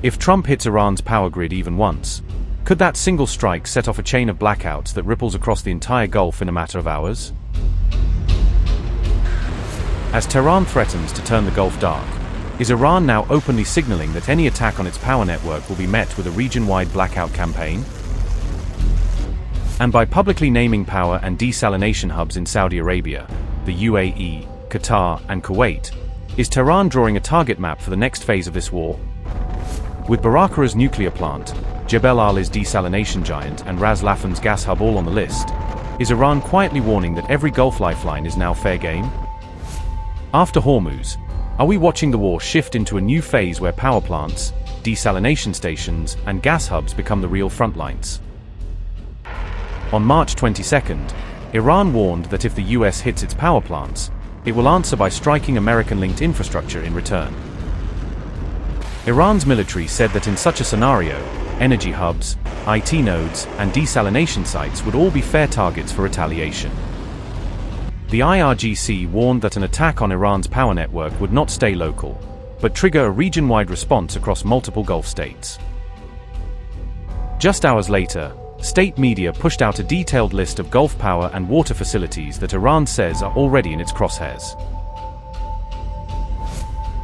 If Trump hits Iran's power grid even once, could that single strike set off a chain of blackouts that ripples across the entire Gulf in a matter of hours? As Tehran threatens to turn the Gulf dark, is Iran now openly signaling that any attack on its power network will be met with a region-wide blackout campaign? And by publicly naming power and desalination hubs in Saudi Arabia, the UAE, Qatar, and Kuwait, is Tehran drawing a target map for the next phase of this war? With Barakah's nuclear plant, Jebel Ali's desalination giant, and Ras Laffan's gas hub all on the list, is Iran quietly warning that every Gulf lifeline is now fair game? After Hormuz, are we watching the war shift into a new phase where power plants, desalination stations, and gas hubs become the real front lines? On March 22nd, Iran warned that if the US hits its power plants, it will answer by striking American-linked infrastructure in return. Iran's military said that in such a scenario, energy hubs, IT nodes, and desalination sites would all be fair targets for retaliation. The IRGC warned that an attack on Iran's power network would not stay local, but trigger a region-wide response across multiple Gulf states. Just hours later, state media pushed out a detailed list of Gulf power and water facilities that Iran says are already in its crosshairs.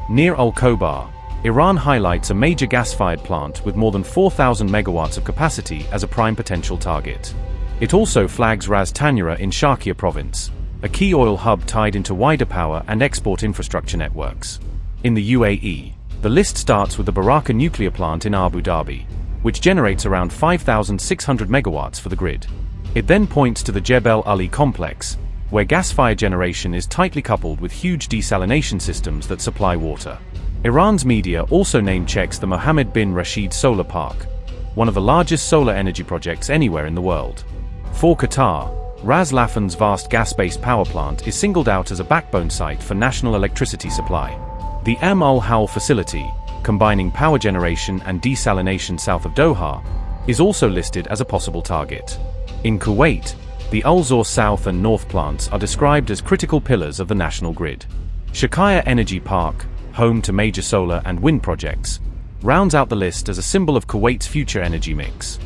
Near Al-Khobar, Iran highlights a major gas-fired plant with more than 4,000 megawatts of capacity as a prime potential target. It also flags Ras Tanura in Sharqiya province, a key oil hub tied into wider power and export infrastructure networks. In the UAE, the list starts with the Barakah nuclear plant in Abu Dhabi, which generates around 5,600 megawatts for the grid. It then points to the Jebel Ali complex, where gas-fired generation is tightly coupled with huge desalination systems that supply water. Iran's media also name-checks the Mohammed bin Rashid Solar Park, one of the largest solar energy projects anywhere in the world. For Qatar, Ras Laffan's vast gas-based power plant is singled out as a backbone site for national electricity supply. The Al Hal facility, combining power generation and desalination south of Doha, is also listed as a possible target. In Kuwait, the Al Zour South and North plants are described as critical pillars of the national grid. Sharqiya Energy Park, home to major solar and wind projects, rounds out the list as a symbol of Kuwait's future energy mix.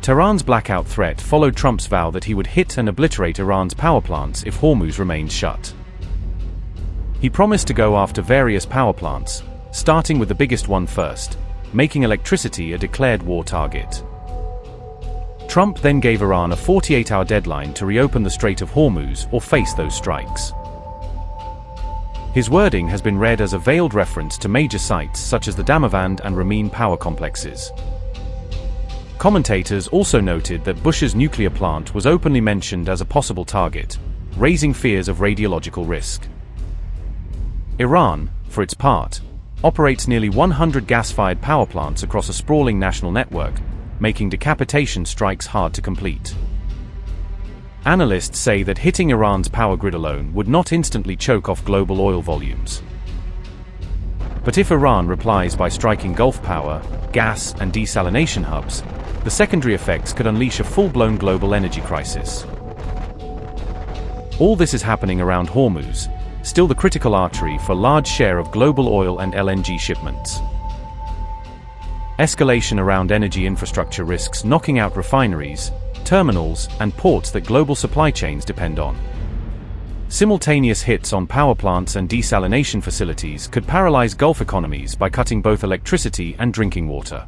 Tehran's blackout threat followed Trump's vow that he would hit and obliterate Iran's power plants if Hormuz remained shut. He promised to go after various power plants, starting with the biggest one first, making electricity a declared war target. Trump then gave Iran a 48-hour deadline to reopen the Strait of Hormuz or face those strikes. His wording has been read as a veiled reference to major sites such as the Damavand and Ramin power complexes. Commentators also noted that Bush's nuclear plant was openly mentioned as a possible target, raising fears of radiological risk. Iran, for its part, operates nearly 100 gas-fired power plants across a sprawling national network, making decapitation strikes hard to complete. Analysts say that hitting Iran's power grid alone would not instantly choke off global oil volumes. But if Iran replies by striking Gulf power, gas, and desalination hubs, the secondary effects could unleash a full-blown global energy crisis. All this is happening around Hormuz, still the critical artery for a large share of global oil and LNG shipments. Escalation around energy infrastructure risks knocking out refineries, terminals, and ports that global supply chains depend on. Simultaneous hits on power plants and desalination facilities could paralyze Gulf economies by cutting both electricity and drinking water.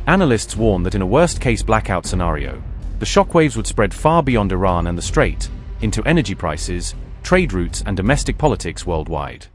Analysts warn that in a worst-case blackout scenario, the shockwaves would spread far beyond Iran and the Strait, into energy prices, trade routes, and domestic politics worldwide.